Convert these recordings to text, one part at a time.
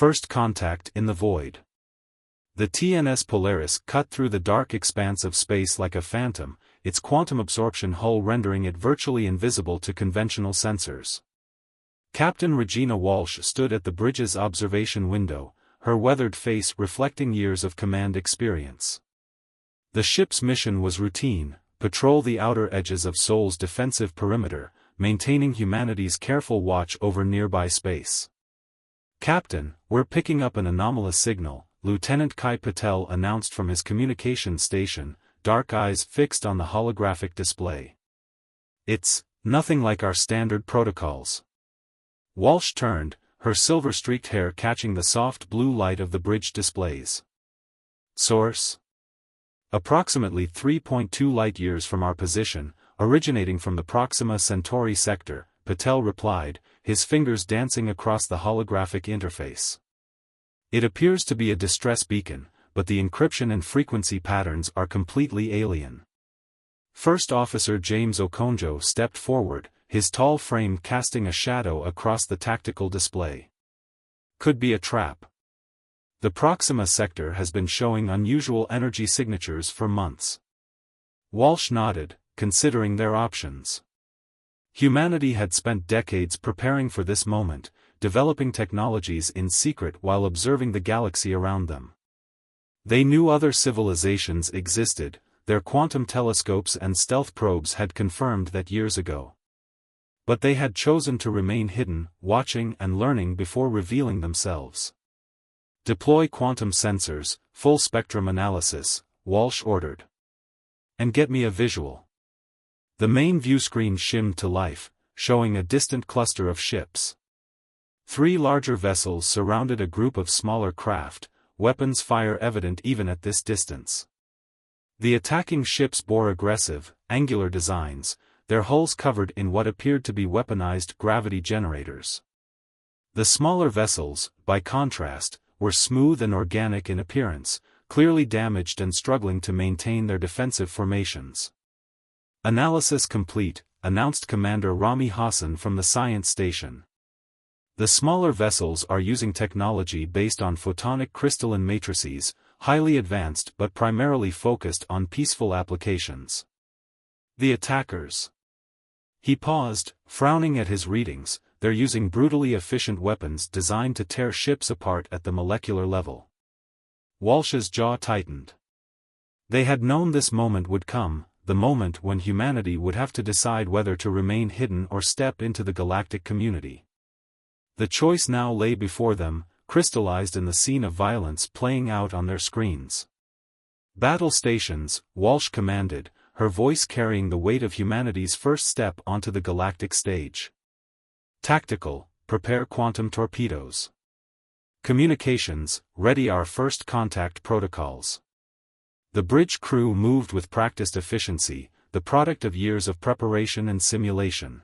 First contact in the void. The TNS Polaris cut through the dark expanse of space like a phantom, its quantum absorption hull rendering it virtually invisible to conventional sensors. Captain Regina Walsh stood at the bridge's observation window, her weathered face reflecting years of command experience. The ship's mission was routine: patrol the outer edges of Sol's defensive perimeter, maintaining humanity's careful watch over nearby space. "Captain, we're picking up an anomalous signal," Lieutenant Kai Patel announced from his communications station, dark eyes fixed on the holographic display. "It's nothing like our standard protocols." Walsh turned, her silver-streaked hair catching the soft blue light of the bridge displays. "Source? Approximately 3.2 light-years from our position, originating from the Proxima Centauri sector," Patel replied, his fingers dancing across the holographic interface. "It appears to be a distress beacon, but the encryption and frequency patterns are completely alien." First Officer James Okonjo stepped forward, his tall frame casting a shadow across the tactical display. "Could be a trap. The Proxima sector has been showing unusual energy signatures for months." Walsh nodded, considering their options. Humanity had spent decades preparing for this moment, developing technologies in secret while observing the galaxy around them. They knew other civilizations existed, their quantum telescopes and stealth probes had confirmed that years ago. But they had chosen to remain hidden, watching and learning before revealing themselves. "Deploy quantum sensors, full spectrum analysis," Walsh ordered. "And get me a visual." The main view screen shimmed to life, showing a distant cluster of ships. 3 larger vessels surrounded a group of smaller craft, weapons fire evident even at this distance. The attacking ships bore aggressive, angular designs, their hulls covered in what appeared to be weaponized gravity generators. The smaller vessels, by contrast, were smooth and organic in appearance, clearly damaged and struggling to maintain their defensive formations. "Analysis complete," announced Commander Rami Hassan from the science station. "The smaller vessels are using technology based on photonic crystalline matrices, highly advanced but primarily focused on peaceful applications. The attackers." He paused, frowning at his readings. "They're using brutally efficient weapons designed to tear ships apart at the molecular level." Walsh's jaw tightened. They had known this moment would come, the moment when humanity would have to decide whether to remain hidden or step into the galactic community. The choice now lay before them, crystallized in the scene of violence playing out on their screens. "Battle stations," Walsh commanded, her voice carrying the weight of humanity's first step onto the galactic stage. "Tactical, prepare quantum torpedoes. Communications, ready our first contact protocols." The bridge crew moved with practiced efficiency, the product of years of preparation and simulation.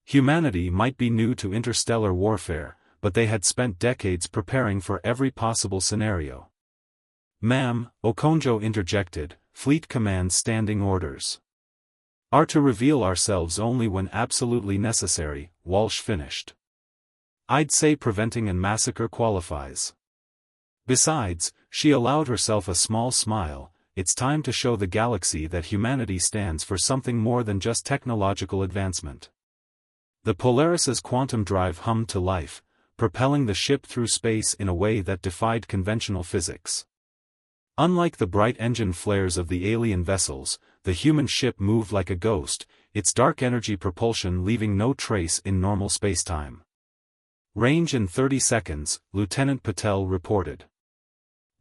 Humanity might be new to interstellar warfare, but they had spent decades preparing for every possible scenario. "Ma'am," Okonjo interjected, "Fleet Command's standing orders are to reveal ourselves only when absolutely necessary," Walsh finished. "I'd say preventing a massacre qualifies." Besides, she allowed herself a small smile, it's time to show the galaxy that humanity stands for something more than just technological advancement. The Polaris's quantum drive hummed to life, propelling the ship through space in a way that defied conventional physics. Unlike the bright engine flares of the alien vessels, the human ship moved like a ghost, its dark energy propulsion leaving no trace in normal spacetime. "Range in 30 seconds, Lieutenant Patel reported.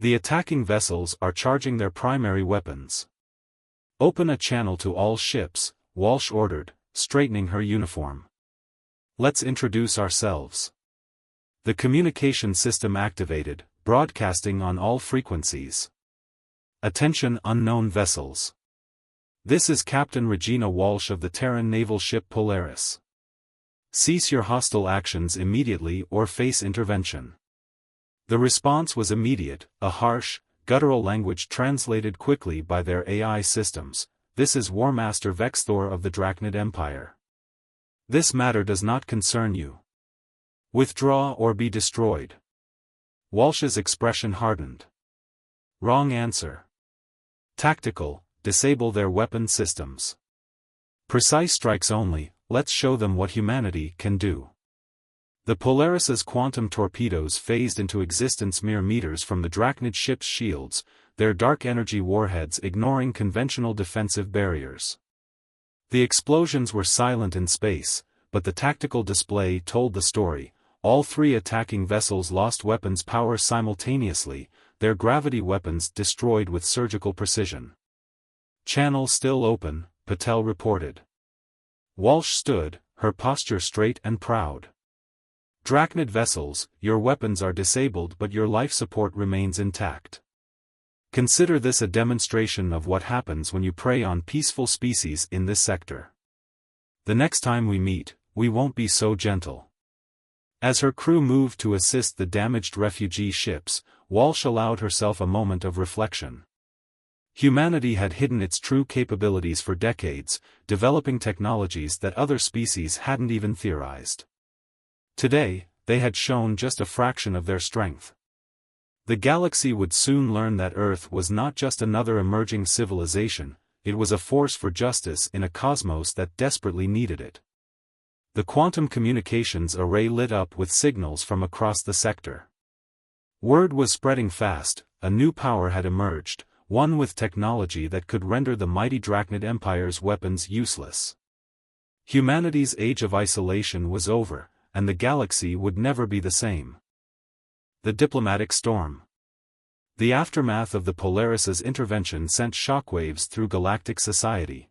"The attacking vessels are charging their primary weapons." "Open a channel to all ships," Walsh ordered, straightening her uniform. "Let's introduce ourselves." The communication system activated, broadcasting on all frequencies. "Attention unknown vessels. This is Captain Regina Walsh of the Terran naval ship Polaris. Cease your hostile actions immediately or face intervention." The response was immediate, a harsh, guttural language translated quickly by their AI systems. "This is War Master Vexthor of the Drachnid Empire. This matter does not concern you. Withdraw or be destroyed." Walsh's expression hardened. Wrong answer. Tactical, disable their weapon systems. Precise strikes only, let's show them what humanity can do. The Polaris's quantum torpedoes phased into existence mere meters from the Drachnid ship's shields, their dark energy warheads ignoring conventional defensive barriers. The explosions were silent in space, but the tactical display told the story. All three attacking vessels lost weapons power simultaneously, their gravity weapons destroyed with surgical precision. Channel still open, Patel reported. Walsh stood, her posture straight and proud. Drachnid vessels, your weapons are disabled but your life support remains intact. Consider this a demonstration of what happens when you prey on peaceful species in this sector. The next time we meet, we won't be so gentle. As her crew moved to assist the damaged refugee ships, Walsh allowed herself a moment of reflection. Humanity had hidden its true capabilities for decades, developing technologies that other species hadn't even theorized. Today, they had shown just a fraction of their strength. The galaxy would soon learn that Earth was not just another emerging civilization, it was a force for justice in a cosmos that desperately needed it. The quantum communications array lit up with signals from across the sector. Word was spreading fast, a new power had emerged, one with technology that could render the mighty Drachnid Empire's weapons useless. Humanity's age of isolation was over, and the galaxy would never be the same. The diplomatic storm. The aftermath of the Polaris's intervention sent shockwaves through galactic society.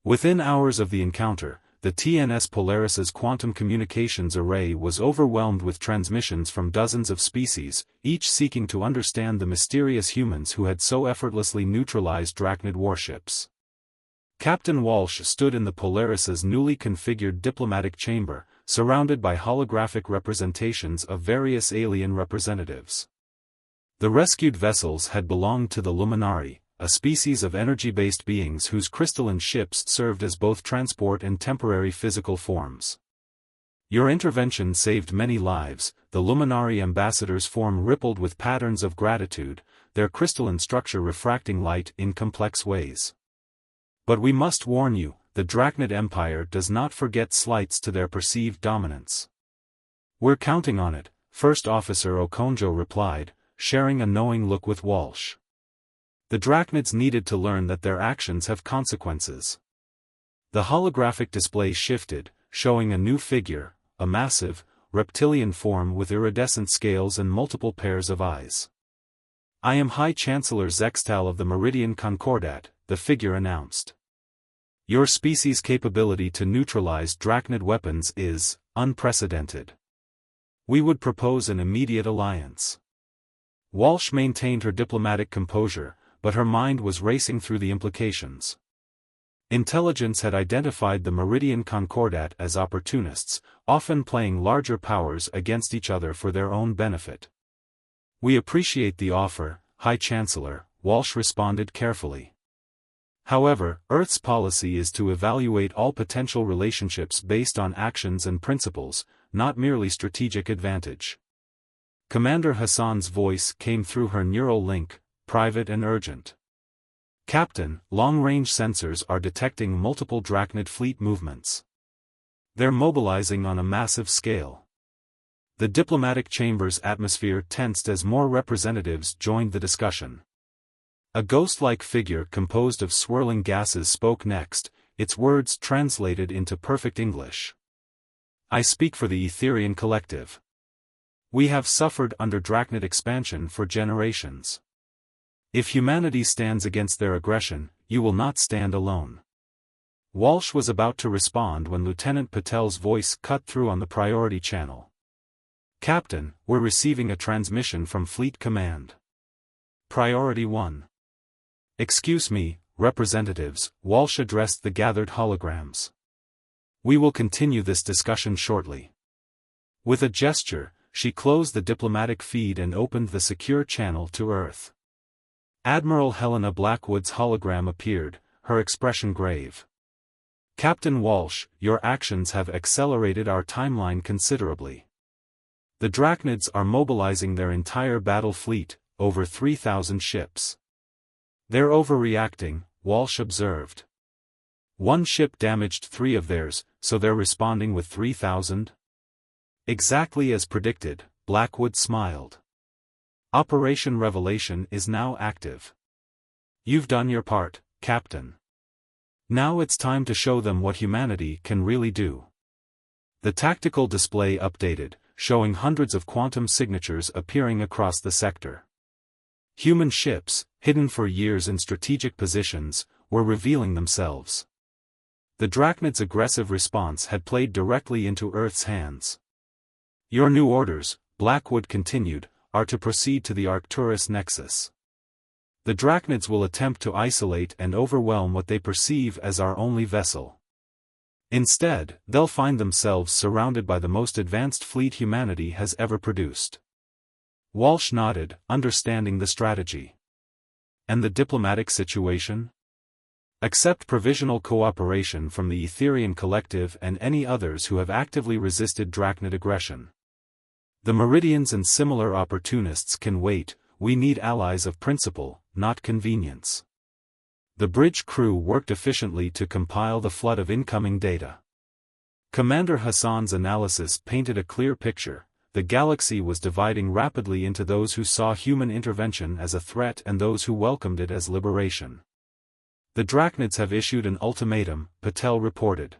Within hours of the encounter, the TNS Polaris's quantum communications array was overwhelmed with transmissions from dozens of species, each seeking to understand the mysterious humans who had so effortlessly neutralized Drachnid warships. Captain Walsh stood in the Polaris's newly configured diplomatic chamber, surrounded by holographic representations of various alien representatives. The rescued vessels had belonged to the Luminari, a species of energy-based beings whose crystalline ships served as both transport and temporary physical forms. Your intervention saved many lives, the Luminari ambassador's form rippled with patterns of gratitude, their crystalline structure refracting light in complex ways. But we must warn you, the Drachnid Empire does not forget slights to their perceived dominance. We're counting on it, First Officer Okonjo replied, sharing a knowing look with Walsh. The Drachnids needed to learn that their actions have consequences. The holographic display shifted, showing a new figure, a massive, reptilian form with iridescent scales and multiple pairs of eyes. I am High Chancellor Zextal of the Meridian Concordat, the figure announced. Your species' capability to neutralize Drachnid weapons is unprecedented. We would propose an immediate alliance. Walsh maintained her diplomatic composure, but her mind was racing through the implications. Intelligence had identified the Meridian Concordat as opportunists, often playing larger powers against each other for their own benefit. We appreciate the offer, High Chancellor, Walsh responded carefully. However, Earth's policy is to evaluate all potential relationships based on actions and principles, not merely strategic advantage. Commander Hassan's voice came through her neural link, private and urgent. Captain, long-range sensors are detecting multiple Drachnid fleet movements. They're mobilizing on a massive scale. The diplomatic chamber's atmosphere tensed as more representatives joined the discussion. A ghost-like figure composed of swirling gases spoke next, its words translated into perfect English. I speak for the Etherian Collective. We have suffered under Drachnid expansion for generations. If humanity stands against their aggression, you will not stand alone. Walsh was about to respond when Lieutenant Patel's voice cut through on the priority channel. Captain, we're receiving a transmission from Fleet Command. Priority 1. Excuse me, representatives, Walsh addressed the gathered holograms. We will continue this discussion shortly. With a gesture, she closed the diplomatic feed and opened the secure channel to Earth. Admiral Helena Blackwood's hologram appeared, her expression grave. Captain Walsh, your actions have accelerated our timeline considerably. The Drachnids are mobilizing their entire battle fleet, over 3,000 ships. They're overreacting, Walsh observed. One ship damaged 3 of theirs, so they're responding with 3,000? Exactly as predicted, Blackwood smiled. Operation Revelation is now active. You've done your part, Captain. Now it's time to show them what humanity can really do. The tactical display updated, showing hundreds of quantum signatures appearing across the sector. Human ships, hidden for years in strategic positions, were revealing themselves. The Drachnids' aggressive response had played directly into Earth's hands. Your new orders, Blackwood continued, are to proceed to the Arcturus Nexus. The Drachnids will attempt to isolate and overwhelm what they perceive as our only vessel. Instead, they'll find themselves surrounded by the most advanced fleet humanity has ever produced. Walsh nodded, understanding the strategy. And the diplomatic situation? Accept provisional cooperation from the Etherian Collective and any others who have actively resisted Drachnid aggression. The Meridians and similar opportunists can wait. We need allies of principle, not convenience. The bridge crew worked efficiently to compile the flood of incoming data. Commander Hassan's analysis painted a clear picture. The galaxy was dividing rapidly into those who saw human intervention as a threat and those who welcomed it as liberation. The Drachnids have issued an ultimatum, Patel reported.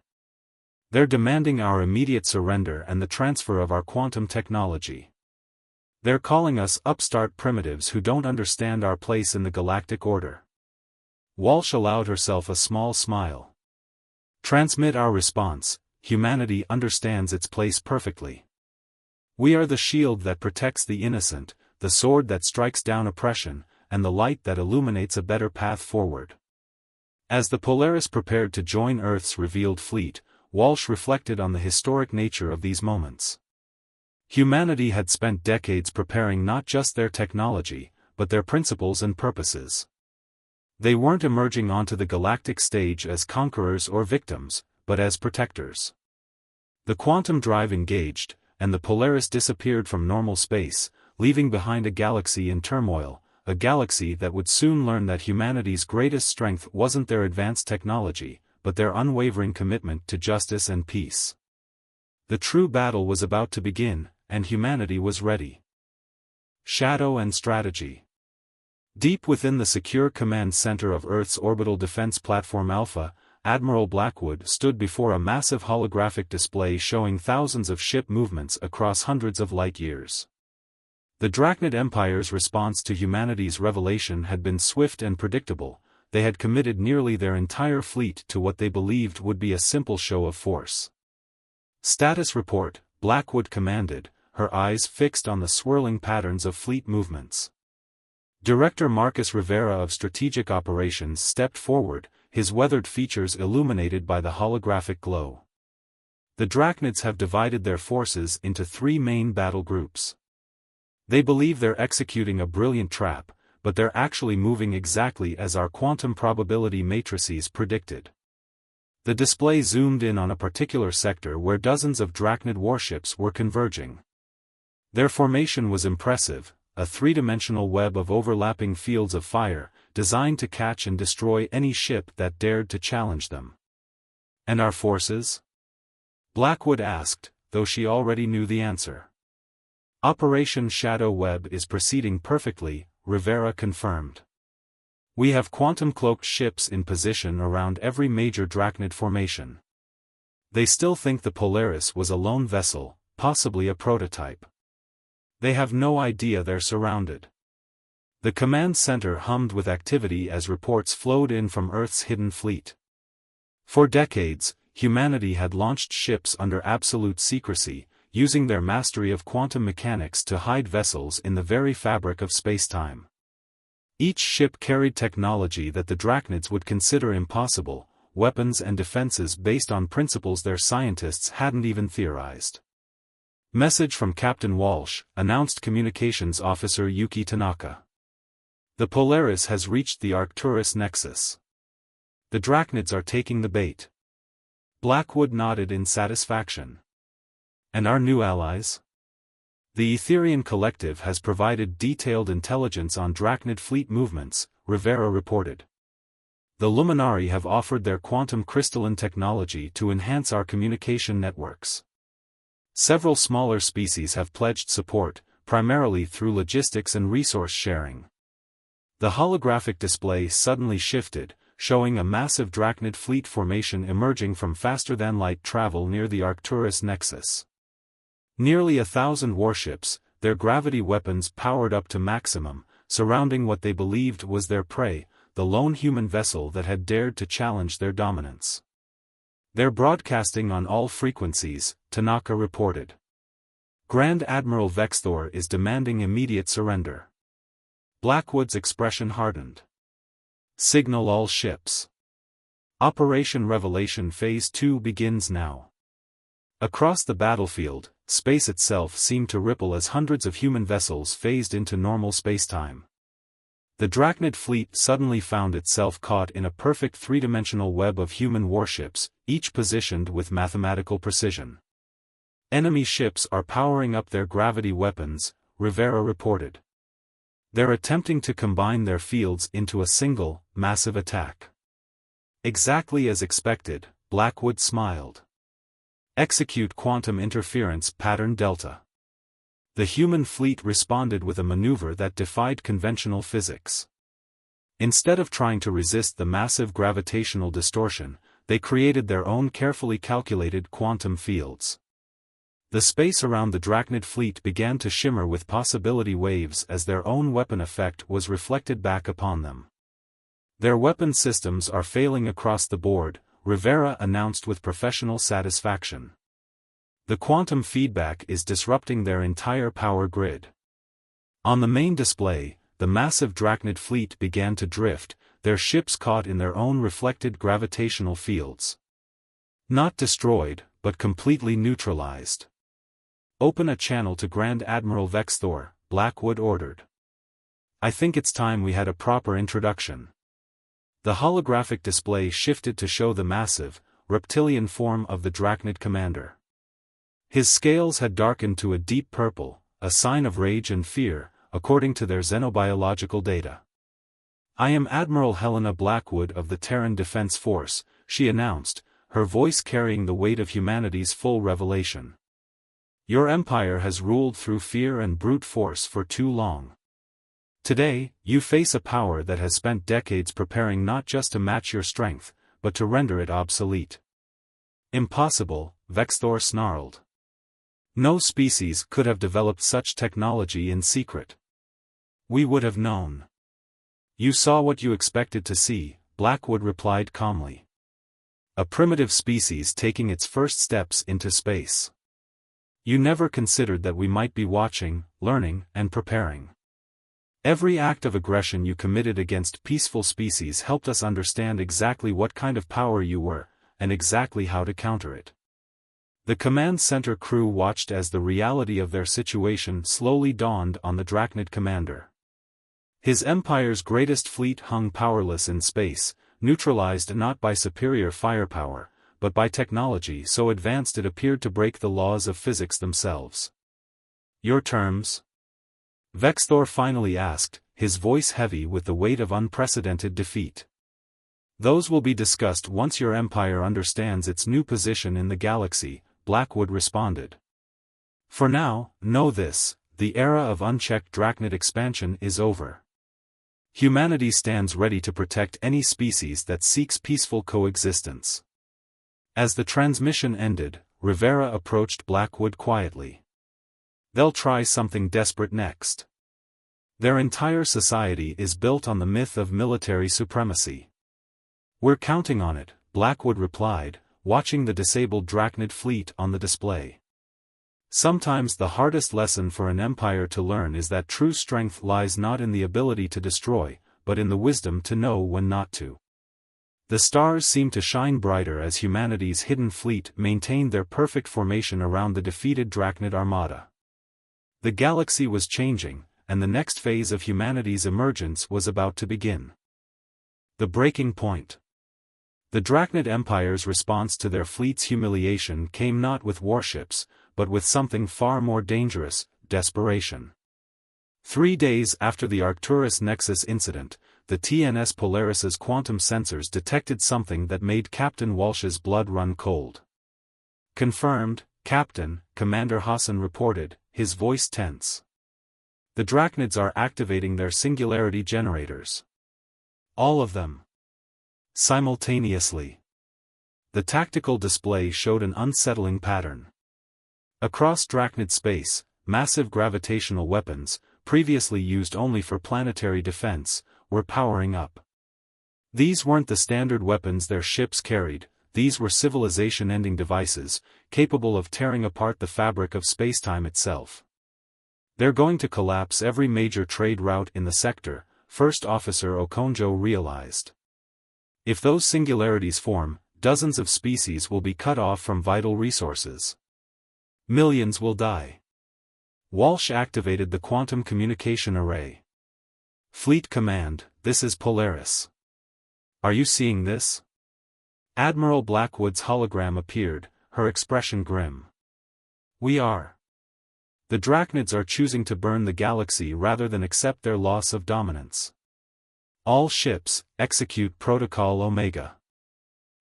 They're demanding our immediate surrender and the transfer of our quantum technology. They're calling us upstart primitives who don't understand our place in the galactic order. Walsh allowed herself a small smile. Transmit our response. Humanity understands its place perfectly. We are the shield that protects the innocent, the sword that strikes down oppression, and the light that illuminates a better path forward. As the Polaris prepared to join Earth's revealed fleet, Walsh reflected on the historic nature of these moments. Humanity had spent decades preparing not just their technology, but their principles and purposes. They weren't emerging onto the galactic stage as conquerors or victims, but as protectors. The quantum drive engaged, and the Polaris disappeared from normal space, leaving behind a galaxy in turmoil, a galaxy that would soon learn that humanity's greatest strength wasn't their advanced technology, but their unwavering commitment to justice and peace. The true battle was about to begin, and humanity was ready. Shadow and strategy. Deep within the secure command center of Earth's orbital defense platform Alpha, Admiral Blackwood stood before a massive holographic display showing thousands of ship movements across hundreds of light years. The Drachnid Empire's response to humanity's revelation had been swift and predictable. They had committed nearly their entire fleet to what they believed would be a simple show of force. Status report, Blackwood commanded, her eyes fixed on the swirling patterns of fleet movements. Director Marcus Rivera of Strategic Operations stepped forward, his weathered features illuminated by the holographic glow. The Drachnids have divided their forces into 3 main battle groups. They believe they're executing a brilliant trap, but they're actually moving exactly as our quantum probability matrices predicted. The display zoomed in on a particular sector where dozens of Drachnid warships were converging. Their formation was impressive, a 3-dimensional web of overlapping fields of fire, designed to catch and destroy any ship that dared to challenge them. And our forces? Blackwood asked, though she already knew the answer. Operation Shadow Web is proceeding perfectly, Rivera confirmed. We have quantum-cloaked ships in position around every major Drachnid formation. They still think the Polaris was a lone vessel, possibly a prototype. They have no idea they're surrounded. The command center hummed with activity as reports flowed in from Earth's hidden fleet. For decades, humanity had launched ships under absolute secrecy, using their mastery of quantum mechanics to hide vessels in the very fabric of spacetime. Each ship carried technology that the Drachnids would consider impossible, weapons and defenses based on principles their scientists hadn't even theorized. Message from Captain Walsh, announced Communications Officer Yuki Tanaka. The Polaris has reached the Arcturus Nexus. The Drachnids are taking the bait. Blackwood nodded in satisfaction. And our new allies? The Etherian Collective has provided detailed intelligence on Drachnid fleet movements, Rivera reported. The Luminari have offered their quantum crystalline technology to enhance our communication networks. Several smaller species have pledged support, primarily through logistics and resource sharing. The holographic display suddenly shifted, showing a massive Drachnid fleet formation emerging from faster-than-light travel near the Arcturus nexus. Nearly 1,000 warships, their gravity weapons powered up to maximum, surrounding what they believed was their prey, the lone human vessel that had dared to challenge their dominance. They're broadcasting on all frequencies, Tanaka reported. Grand Admiral Vexthor is demanding immediate surrender. Blackwood's expression hardened. Signal all ships. Operation Revelation Phase 2 begins now. Across the battlefield, space itself seemed to ripple as hundreds of human vessels phased into normal spacetime. The Drachnid fleet suddenly found itself caught in a perfect three-dimensional web of human warships, each positioned with mathematical precision. Enemy ships are powering up their gravity weapons, Rivera reported. They're attempting to combine their fields into a single, massive attack. Exactly as expected, Blackwood smiled. Execute quantum interference pattern delta. The human fleet responded with a maneuver that defied conventional physics. Instead of trying to resist the massive gravitational distortion, they created their own carefully calculated quantum fields. The space around the Drachnid fleet began to shimmer with possibility waves as their own weapon effect was reflected back upon them. Their weapon systems are failing across the board, Rivera announced with professional satisfaction. The quantum feedback is disrupting their entire power grid. On the main display, the massive Drachnid fleet began to drift, their ships caught in their own reflected gravitational fields. Not destroyed, but completely neutralized. Open a channel to Grand Admiral Vexthor, Blackwood ordered. I think it's time we had a proper introduction. The holographic display shifted to show the massive, reptilian form of the Drachnid commander. His scales had darkened to a deep purple, a sign of rage and fear, according to their xenobiological data. I am Admiral Helena Blackwood of the Terran Defense Force, she announced, her voice carrying the weight of humanity's full revelation. Your empire has ruled through fear and brute force for too long. Today, you face a power that has spent decades preparing not just to match your strength, but to render it obsolete. Impossible, Vexthor snarled. No species could have developed such technology in secret. We would have known. You saw what you expected to see, Blackwood replied calmly. A primitive species taking its first steps into space. You never considered that we might be watching, learning, and preparing. Every act of aggression you committed against peaceful species helped us understand exactly what kind of power you were, and exactly how to counter it. The command center crew watched as the reality of their situation slowly dawned on the Drachnid commander. His empire's greatest fleet hung powerless in space, neutralized not by superior firepower, but by technology so advanced it appeared to break the laws of physics themselves. Your terms? Vexthor finally asked, his voice heavy with the weight of unprecedented defeat. Those will be discussed once your empire understands its new position in the galaxy, Blackwood responded. For now, know this, the era of unchecked Drachnid expansion is over. Humanity stands ready to protect any species that seeks peaceful coexistence. As the transmission ended, Rivera approached Blackwood quietly. They'll try something desperate next. Their entire society is built on the myth of military supremacy. We're counting on it, Blackwood replied, watching the disabled Drachnid fleet on the display. Sometimes the hardest lesson for an empire to learn is that true strength lies not in the ability to destroy, but in the wisdom to know when not to. The stars seemed to shine brighter as humanity's hidden fleet maintained their perfect formation around the defeated Drachnid armada. The galaxy was changing, and the next phase of humanity's emergence was about to begin. The breaking point. The Drachnid Empire's response to their fleet's humiliation came not with warships, but with something far more dangerous, desperation. 3 days after the Arcturus Nexus incident, the TNS Polaris's quantum sensors detected something that made Captain Walsh's blood run cold. "Confirmed, Captain," Commander Hassan reported, his voice tense. "The Drachnids are activating their singularity generators. All of them. Simultaneously." The tactical display showed an unsettling pattern. Across Drachnid space, massive gravitational weapons, previously used only for planetary defense, were powering up. These weren't the standard weapons their ships carried, these were civilization-ending devices, capable of tearing apart the fabric of spacetime itself. "They're going to collapse every major trade route in the sector," First Officer Okonjo realized. "If those singularities form, dozens of species will be cut off from vital resources. Millions will die." Walsh activated the quantum communication array. "Fleet Command, this is Polaris. Are you seeing this?" Admiral Blackwood's hologram appeared, her expression grim. "We are. The Drachnids are choosing to burn the galaxy rather than accept their loss of dominance. All ships, execute Protocol Omega.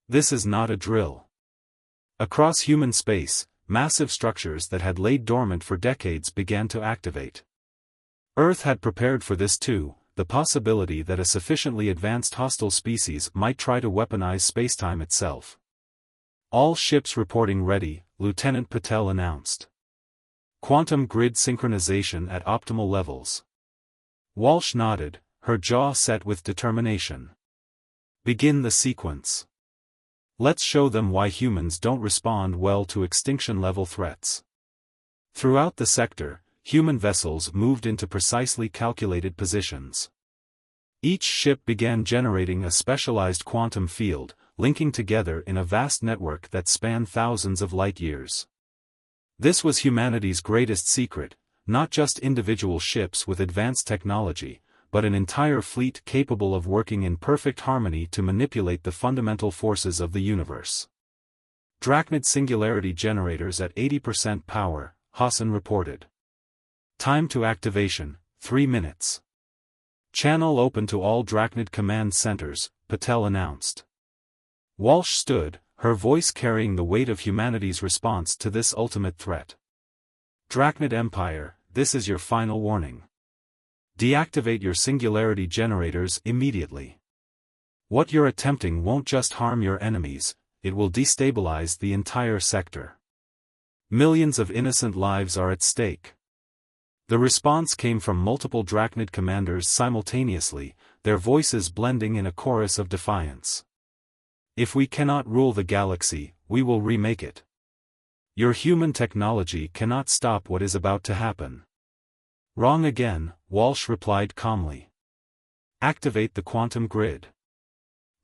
This is not a drill." Across human space, massive structures that had laid dormant for decades began to activate. Earth had prepared for this too, the possibility that a sufficiently advanced hostile species might try to weaponize spacetime itself. "All ships reporting ready," Lieutenant Patel announced. "Quantum grid synchronization at optimal levels." Walsh nodded, her jaw set with determination. "Begin the sequence. Let's show them why humans don't respond well to extinction-level threats." Throughout the sector, human vessels moved into precisely calculated positions. Each ship began generating a specialized quantum field, linking together in a vast network that spanned thousands of light-years. This was humanity's greatest secret, not just individual ships with advanced technology, but an entire fleet capable of working in perfect harmony to manipulate the fundamental forces of the universe. "Drachnid singularity generators at 80% power," Hassan reported. "Time to activation, 3 minutes. Channel open to all Drachnid command centers," Patel announced. Walsh stood, her voice carrying the weight of humanity's response to this ultimate threat. "Drachnid Empire, this is your final warning. Deactivate your singularity generators immediately. What you're attempting won't just harm your enemies, it will destabilize the entire sector. Millions of innocent lives are at stake." The response came from multiple Drachnid commanders simultaneously, their voices blending in a chorus of defiance. "If we cannot rule the galaxy, we will remake it. Your human technology cannot stop what is about to happen." "Wrong again," Walsh replied calmly. "Activate the quantum grid."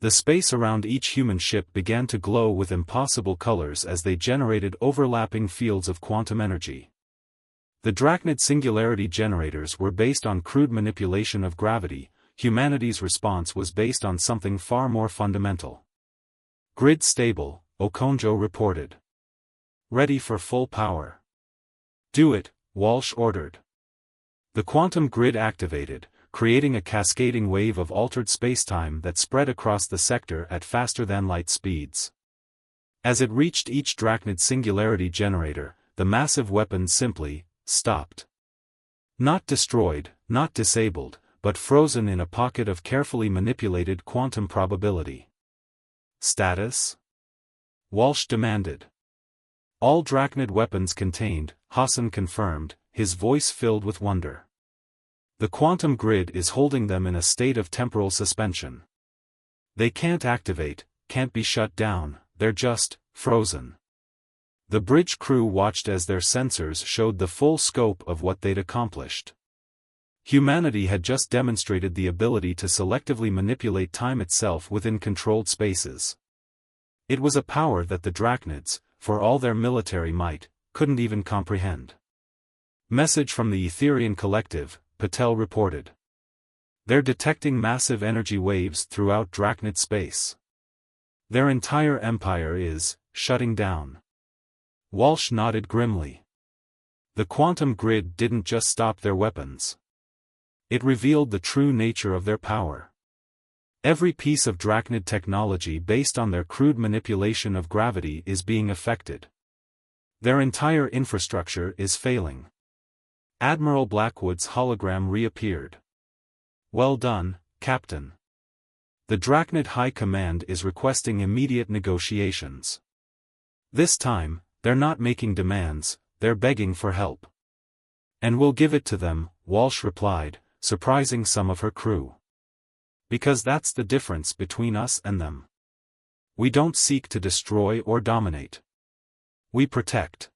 The space around each human ship began to glow with impossible colors as they generated overlapping fields of quantum energy. The Drachnid singularity generators were based on crude manipulation of gravity, humanity's response was based on something far more fundamental. "Grid stable," Okonjo reported. "Ready for full power." "Do it," Walsh ordered. The quantum grid activated, creating a cascading wave of altered spacetime that spread across the sector at faster-than-light speeds. As it reached each Drachnid singularity generator, the massive weapon simply stopped. Not destroyed, not disabled, but frozen in a pocket of carefully manipulated quantum probability. "Status?" Walsh demanded. "All Drachnid weapons contained," Hassan confirmed, his voice filled with wonder. "The quantum grid is holding them in a state of temporal suspension. They can't activate, can't be shut down, they're just frozen." The bridge crew watched as their sensors showed the full scope of what they'd accomplished. Humanity had just demonstrated the ability to selectively manipulate time itself within controlled spaces. It was a power that the Drachnids, for all their military might, couldn't even comprehend. "Message from the Etherian Collective," Patel reported. "They're detecting massive energy waves throughout Drachnid space. Their entire empire is shutting down." Walsh nodded grimly. The quantum grid didn't just stop their weapons. It revealed the true nature of their power. Every piece of Drachnid technology based on their crude manipulation of gravity is being affected. Their entire infrastructure is failing. Admiral Blackwood's hologram reappeared. "Well done, Captain. The Drachnid High Command is requesting immediate negotiations. This time, they're not making demands, they're begging for help." "And we'll give it to them," Walsh replied, surprising some of her crew. "Because that's the difference between us and them. We don't seek to destroy or dominate. We protect.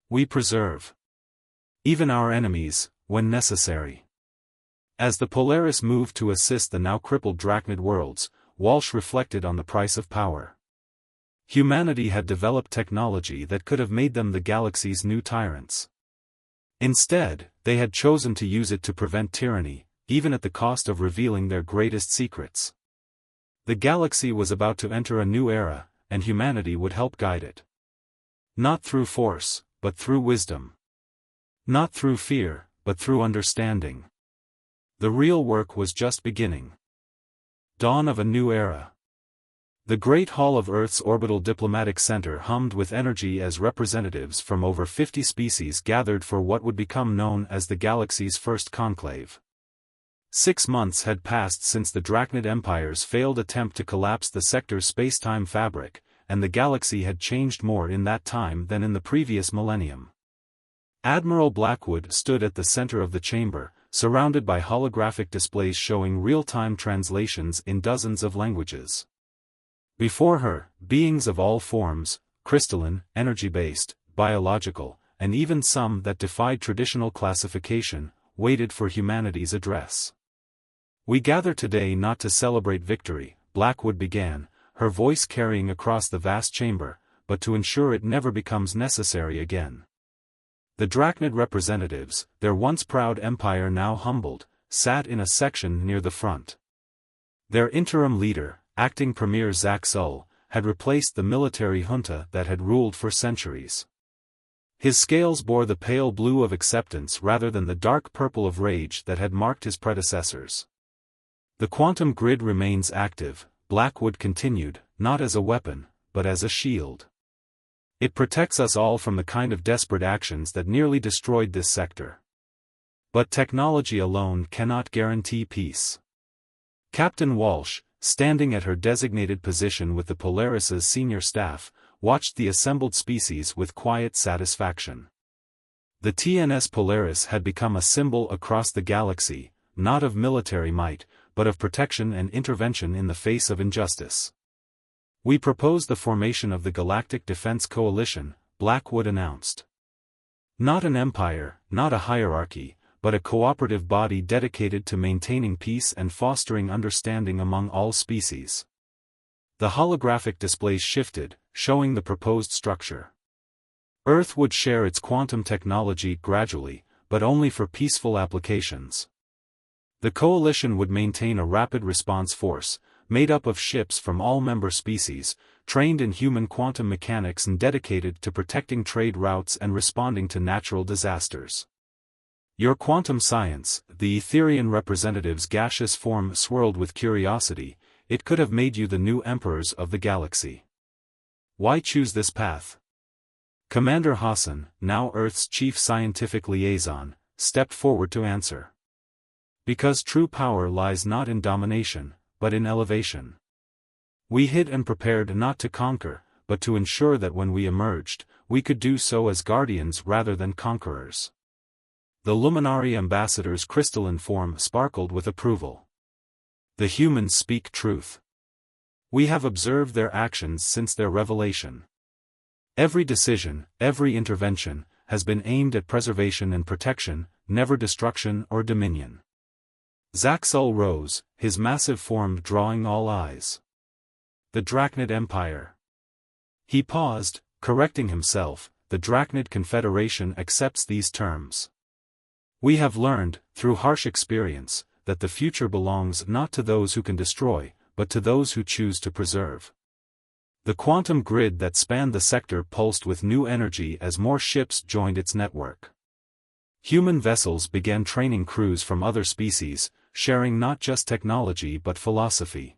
We preserve. Even our enemies, when necessary." As the Polaris moved to assist the now crippled Drachnid worlds, Walsh reflected on the price of power. Humanity had developed technology that could have made them the galaxy's new tyrants. Instead, they had chosen to use it to prevent tyranny, even at the cost of revealing their greatest secrets. The galaxy was about to enter a new era, and humanity would help guide it. Not through force, but through wisdom. Not through fear, but through understanding. The real work was just beginning. Dawn of a new era. The Great Hall of Earth's orbital diplomatic center hummed with energy as representatives from over 50 species gathered for what would become known as the galaxy's first conclave. 6 months had passed since the Drachnid Empire's failed attempt to collapse the sector's space-time fabric, and the galaxy had changed more in that time than in the previous millennium. Admiral Blackwood stood at the center of the chamber, surrounded by holographic displays showing real-time translations in dozens of languages. Before her, beings of all forms, crystalline, energy-based, biological, and even some that defied traditional classification, waited for humanity's address. "We gather today not to celebrate victory," Blackwood began, her voice carrying across the vast chamber, "but to ensure it never becomes necessary again." The Drachnid representatives, their once proud empire now humbled, sat in a section near the front. Their interim leader, acting Premier Zaxul, had replaced the military junta that had ruled for centuries. His scales bore the pale blue of acceptance rather than the dark purple of rage that had marked his predecessors. "The quantum grid remains active," Blackwood continued, "not as a weapon, but as a shield. It protects us all from the kind of desperate actions that nearly destroyed this sector. But technology alone cannot guarantee peace." Captain Walsh, standing at her designated position with the Polaris's senior staff, watched the assembled species with quiet satisfaction. The TNS Polaris had become a symbol across the galaxy, not of military might, but of protection and intervention in the face of injustice. "We propose the formation of the Galactic Defense Coalition," Blackwood announced. "Not an empire, not a hierarchy, but a cooperative body dedicated to maintaining peace and fostering understanding among all species." The holographic displays shifted, showing the proposed structure. Earth would share its quantum technology gradually, but only for peaceful applications. The coalition would maintain a rapid response force, made up of ships from all member species, trained in human quantum mechanics and dedicated to protecting trade routes and responding to natural disasters. "Your quantum science," the Etherian representative's gaseous form swirled with curiosity, "it could have made you the new emperors of the galaxy. Why choose this path?" Commander Hassan, now Earth's chief scientific liaison, stepped forward to answer. "Because true power lies not in domination, but in elevation. We hid and prepared not to conquer, but to ensure that when we emerged, we could do so as guardians rather than conquerors." The Luminary ambassador's crystalline form sparkled with approval. "The humans speak truth. We have observed their actions since their revelation. Every decision, every intervention, has been aimed at preservation and protection, never destruction or dominion." Zaxul rose, his massive form drawing all eyes. "The Drachnid Empire." He paused, correcting himself, "The Drachnid Confederation accepts these terms. We have learned, through harsh experience, that the future belongs not to those who can destroy, but to those who choose to preserve." The quantum grid that spanned the sector pulsed with new energy as more ships joined its network. Human vessels began training crews from other species, sharing not just technology but philosophy.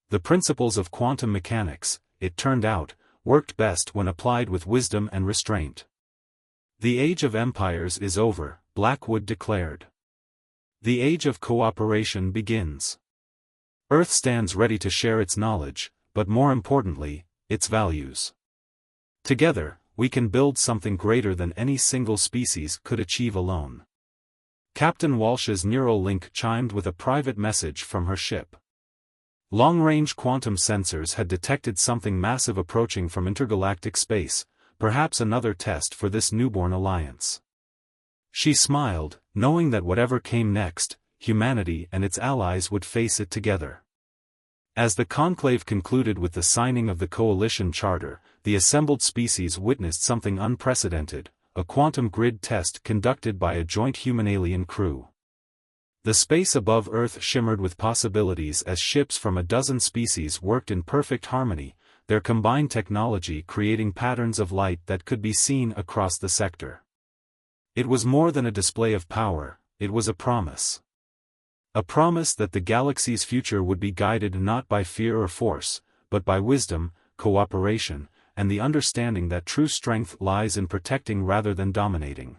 The principles of quantum mechanics, it turned out, worked best when applied with wisdom and restraint. The age of empires is over, Blackwood declared. The age of cooperation begins. Earth stands ready to share its knowledge, but more importantly, its values. Together, we can build something greater than any single species could achieve alone. Captain Walsh's neural link chimed with a private message from her ship. Long-range quantum sensors had detected something massive approaching from intergalactic space, perhaps another test for this newborn alliance. She smiled, knowing that whatever came next, humanity and its allies would face it together. As the conclave concluded with the signing of the Coalition Charter, the assembled species witnessed something unprecedented, a quantum grid test conducted by a joint human-alien crew. The space above Earth shimmered with possibilities as ships from a dozen species worked in perfect harmony, their combined technology creating patterns of light that could be seen across the sector. It was more than a display of power, it was a promise. A promise that the galaxy's future would be guided not by fear or force, but by wisdom, cooperation, and the understanding that true strength lies in protecting rather than dominating.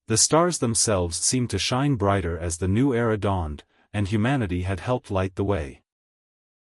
The stars themselves seemed to shine brighter as the new era dawned, and humanity had helped light the way.